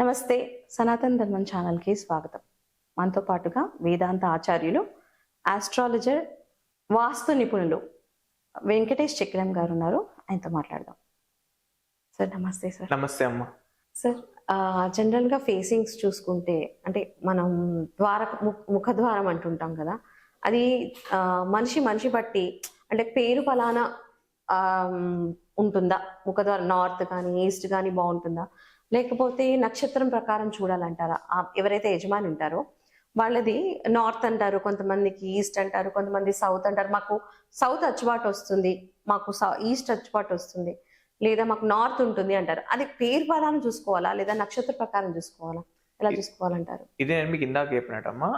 నమస్తే, సనాతన ధర్మం ఛానల్కి స్వాగతం. మనతో పాటుగా వేదాంత ఆచార్యులు, ఆస్ట్రాలజర్, వాస్తు నిపుణులు వెంకటేష్ చక్రం గారు ఉన్నారు. ఆయనతో మాట్లాడదాం. సార్ నమస్తే. సార్ నమస్తే అమ్మ. సార్ జనరల్గా ఫేసింగ్స్ చూసుకుంటే అంటే మనం ముఖద్వారం అంటుంటాం కదా, అది మనిషి బట్టి అంటే పేరు ఫలానా ఉంటుందా, ముఖద్వారం నార్త్ కానీ ఈస్ట్ కానీ బాగుంటుందా, లేకపోతే నక్షత్రం ప్రకారం చూడాలంటారా? ఎవరైతే యజమాని ఉంటారో వాళ్ళది నార్త్ అంటారు, కొంతమందికి ఈస్ట్ అంటారు, కొంతమంది సౌత్ అంటారు. మాకు సౌత్ అచ్చుబాటు వస్తుంది, మాకు ఈస్ట్ అచ్చుబాటు వస్తుంది, లేదా మాకు నార్త్ ఉంటుంది అంటారు. అది పేరు పదాలను చూసుకోవాలా లేదా నక్షత్ర ప్రకారం చూసుకోవాలా? ఎలా చూసుకోవాలంటారు? ఇది నేను మీకు ఇందాక చెప్పినట్టమ్మా,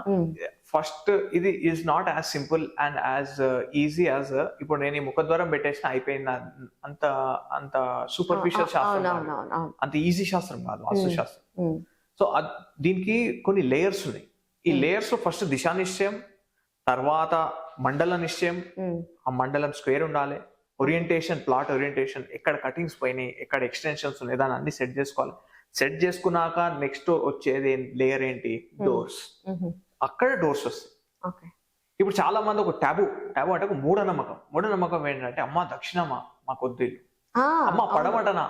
ఫస్ట్ ఇది is not as simple and as easy as ఇప్పుడు నేను ఈ ముఖద్వారం పెట్టేసిన అయిపోయింది అంత అంత సూపర్ఫిషియల్ శాస్త్రం, అంత ఈజీ శాస్త్రం కాదు వాస్తు శాస్త్రం. సో దీనికి కొన్ని లేయర్స్ ఉన్నాయి. ఈ లేయర్స్ లో ఫస్ట్ దిశా నిశ్చయం, తర్వాత మండల నిశ్చయం, ఆ మండలం స్క్వేర్ ఉండాలి, ఓరియంటేషన్, ప్లాట్ ఓరియంటేషన్, ఎక్కడ కటింగ్స్ పోయినాయి, ఎక్కడ ఎక్స్టెన్షన్స్ ఉన్నాయి, దాన్ని అన్ని సెట్ చేసుకోవాలి. సెట్ చేసుకున్నాక నెక్స్ట్ వచ్చేది లేయర్ ఏంటి? డోర్స్. అక్కడ డోర్స్ వస్తాయి. ఇప్పుడు చాలా మంది ఒక టాబు అంటే ఒక మూఢనమ్మకం ఏంటంటే, అమ్మ దక్షిణమా మాకు వద్దిల్లు, అమ్మ పడమటనా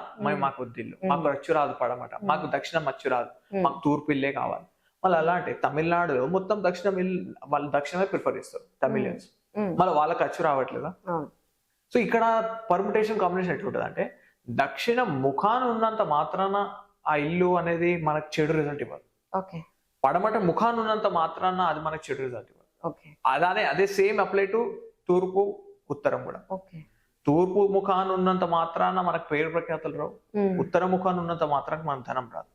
మాకు వద్దిల్లు, మాకు అచ్చురాదు పడమట, మాకు దక్షిణం అచ్చురాదు, మాకు తూర్పు ఇల్లే కావాలి. మళ్ళీ అలాంటి తమిళనాడులో మొత్తం వాళ్ళు దక్షిణమే ప్రిఫర్ చేస్తారు తమిళియన్స్, మళ్ళీ వాళ్ళకి అచ్చు రావట్లేదా? సో ఇక్కడ పర్ముటేషన్ కాంబినేషన్ ఎట్లుంటుంది అంటే, దక్షిణ ముఖాన్ని ఉన్నంత మాత్రాన ఆ ఇల్లు అనేది మనకు చెడు రిజల్ట్ ఇవ్వదు, పడమట ముఖాన్ని ఉన్నంత మాత్రాన అది మనకు చెడు రిజల్ట్ ఇవ్వదు. అదే సేమ్ అప్లై టు తూర్పు ఉత్తరం కూడా. తూర్పు ముఖాన్ని ఉన్నంత మాత్రాన మనకు పేరు ప్రఖ్యాతలు రావు, ఉత్తర ముఖాన్ని ఉన్నంత మాత్రానికి మనకు ధనం రాదు.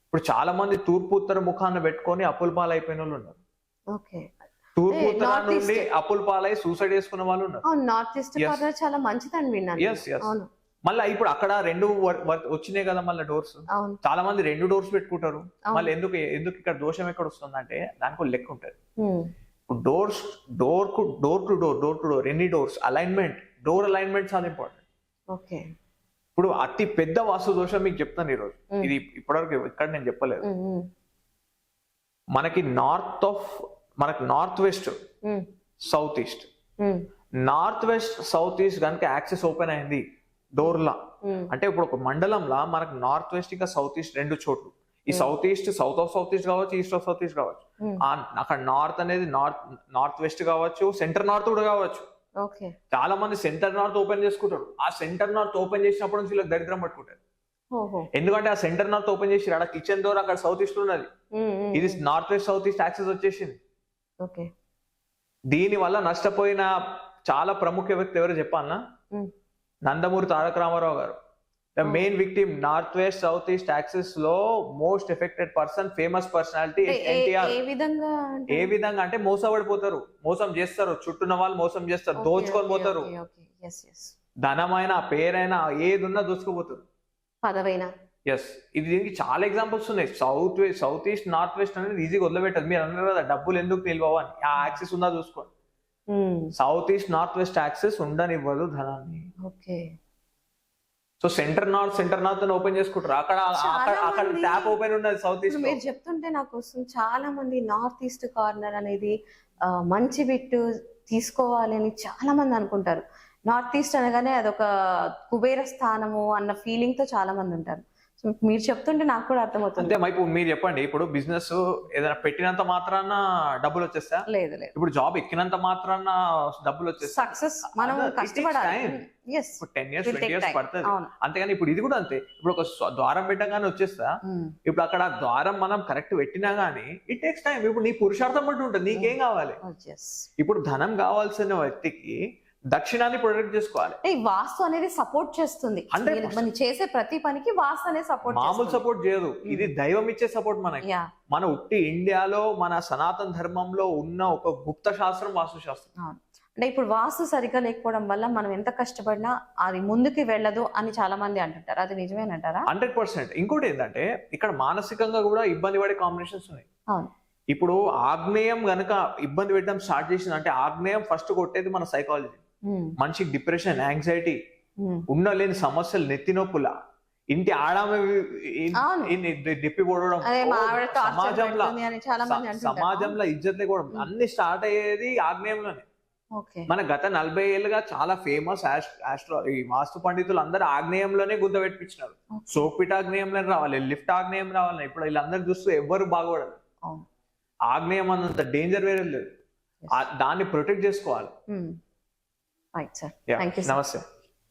ఇప్పుడు చాలా మంది తూర్పు ఉత్తర ముఖాన్ని పెట్టుకొని అప్పుల పాలు అయిపోయిన వాళ్ళు ఉన్నారు. తూర్పు ఉత్తరాల నుండి అప్పుల పాలై సూసైడ్ చేసుకున్న వాళ్ళు ఉన్నారు. చాలా మంచిదని మళ్ళీ ఇప్పుడు అక్కడ రెండు వచ్చినాయి కదా మళ్ళీ డోర్స్. చాలా మంది రెండు డోర్స్ పెట్టుకుంటారు. మళ్ళీ ఎందుకు ఇక్కడ దోషం ఎక్కడ వస్తుందంటే దానికి ఒక లెక్క ఉంటది. డోర్ టు డోర్ ఎన్ని డోర్స్ అలైన్మెంట్, డోర్ అలైన్మెంట్ చాలా ఇంపార్టెంట్. ఇప్పుడు అతి పెద్ద వాస్తు దోషం మీకు చెప్తాను ఈరోజు. ఇది ఇప్పటివరకు ఇక్కడ నేను చెప్పలేదు. మనకి north west, south east, north west south east కనుక యాక్సెస్ ఓపెన్ అయింది డోర్ లా అంటే, ఇప్పుడు ఒక మండలంలో మనకు నార్త్ వెస్ట్ ఇంకా సౌత్ ఈస్ట్ రెండు చోట్లు. ఈ south east south of south east కావచ్చు, ఈస్ట్ ఆఫ్ సౌత్ ఈస్ట్ కావచ్చు. అక్కడ నార్త్ అనేది నార్త్ వెస్ట్ కావచ్చు, సెంటర్ నార్త్ కూడా కావచ్చు. చాలా మంది సెంటర్ నార్త్ ఓపెన్ చేసుకుంటారు. ఆ సెంటర్ నార్త్ ఓపెన్ చేసినప్పుడు నుంచి వీళ్ళకి దరిద్రం పట్టుకుంటారు. ఎందుకంటే ఆ సెంటర్ నార్త్ ఓపెన్ చేసి అక్కడ కిచెన్ డోర్ అక్కడ సౌత్ ఈస్ట్ ఉన్నది, ఇది north west south east access వచ్చేసింది. దీని వల్ల నష్టపోయిన చాలా ప్రముఖ వ్యక్తి ఎవరు చెప్పాలనా? నందమూరి తారక రామారావు గారు. The main victim north west south east axis లో most affected person, famous personality NTR. ఏ విధంగా అంటే మోసపడిపోతారు, మోసం చేస్తారు, చుట్టూన్న వాళ్ళు మోసం చేస్తారు, దోచుకొని పోతారు. ధనమైన పేరైనా ఏది ఉన్నా దోచుకోపోతారు, పదవైనా. ఇది దీనికి చాలా ఎగ్జాంపుల్స్ ఉన్నాయి. సౌత్ ఈస్ట్ నార్త్ వెస్ట్ అనేది ఈజీగా వదిలిపెట్టదు. మీరు అన్నారు కదా డబ్బులు ఎందుకు నిల్వని, ఆ యాక్సిస్ ఉందా చూసుకోండి. South east north west access ఉండనివ్వదు ధనాన్ని. సో సెంటర్ నార్త్ అని ఓపెన్ చేసుకుంటారు. అక్కడ ట్యాప్ ఓపెన్ ఉన్నది సౌత్ ఈస్ట్. మీరు చెప్తుంటే నాకు వస్తుంది, చాలా మంది నార్త్ ఈస్ట్ కార్నర్ అనేది మంచి బిట్టు తీసుకోవాలి అని చాలా మంది అనుకుంటారు. నార్త్ ఈస్ట్ అనగానే అదొక కుబేర స్థానము అన్న ఫీలింగ్ తో చాలా మంది ఉంటారు. మీరు చెప్తుంటే నాకు కూడా అర్థమవుతుంది. అంటే ఇప్పుడు మీరు చెప్పండి, ఇప్పుడు బిజినెస్ ఏదైనా పెట్టినంత మాత్రాన డబ్బులు వచ్చేస్తా? లేదు. ఇప్పుడు జాబ్ ఎక్కినంత మాత్రాన డబ్బులు వచ్చేస్తా? సక్సెస్ మనం కష్టపడాలి. 10 years 20 years పడుతుంది. అంతేగాని ఇప్పుడు ఇది కూడా అంతే. ఇప్పుడు ఒక ద్వారం పెట్టగానే వచ్చేస్తా. ఇప్పుడు అక్కడ ద్వారం మనం కరెక్ట్ పెట్టినా గానీ ఇట్ టేక్స్ టైం. ఇప్పుడు నీ పురుషార్థం బట్టి ఉంటుంది, నీకేం కావాలి. ఇప్పుడు ధనం కావాల్సిన వ్యక్తికి దక్షిణాన్ని ప్రొటెక్ట్ చేసుకోవాలి. వాస్తు అనేది సపోర్ట్ చేస్తుంది. మనం చేసే ప్రతి పనికి వాస్తు అనేది సపోర్ట్, మామూలు సపోర్ట్ చేయదు. ఇది దైవం ఇచ్చే సపోర్ట్ మనకి. మన ఉట్టి ఇండియాలో మన సనాతన ధర్మంలో ఉన్న ఒక గుప్త శాస్త్రం వాస్తు శాస్త్రం. అంటే ఇప్పుడు వాస్తు సరిగ్గా లేకపోవడం వల్ల మనం ఎంత కష్టపడినా అది ముందుకి వెళ్ళదు అని చాలా మంది అంటుంటారు. అది నిజమేనంటారా? 100%. ఇంకోటి ఏంటంటే ఇక్కడ మానసికంగా కూడా ఇబ్బంది పడే కాంబినేషన్స్ ఉన్నాయి. ఇప్పుడు ఆగ్నేయం గనక ఇబ్బంది పెట్టడం స్టార్ట్ చేసింది అంటే, ఆగ్నేయం ఫస్ట్ కొట్టేది మన సైకాలజీ. మనిషికి డిప్రెషన్, యాంగ్జైటీ, ఉండలేని సమస్యలు, నెత్తి నొప్పుల, ఇంటి ఆడామె అవును. డిప్పి కొడడం, అదే మా ఆవిడ టార్చర్ సమాజంలో పెడుతుంది అని చాలా మంది అంటుంటారు. సమాజంలో ఇజ్జత్ లేకపోవడం అన్ని స్టార్ట్ అయ్యేది ఆగ్నేయంలోనే. ఓకే. మన గత 40 ఏళ్ళుగా చాలా ఫేమస్ ఈ వాస్తు పండితులు అందరూ ఆగ్నేయంలోనే గుద్ద పెట్టించినారు. సోక్పిట్ ఆగ్నేయంలోనే రావాలి, లిఫ్ట్ ఆగ్నేయం రావాలి. ఇప్పుడు వీళ్ళందరూ చూస్తూ ఎవ్వరు బాగుపడదు. అవును. ఆగ్నేయం అన్నంత డేంజర్ వేరే లేదు. దాన్ని ప్రొటెక్ట్ చేసుకోవాలి. Right sir, Yeah. Thank you. నమస్తే.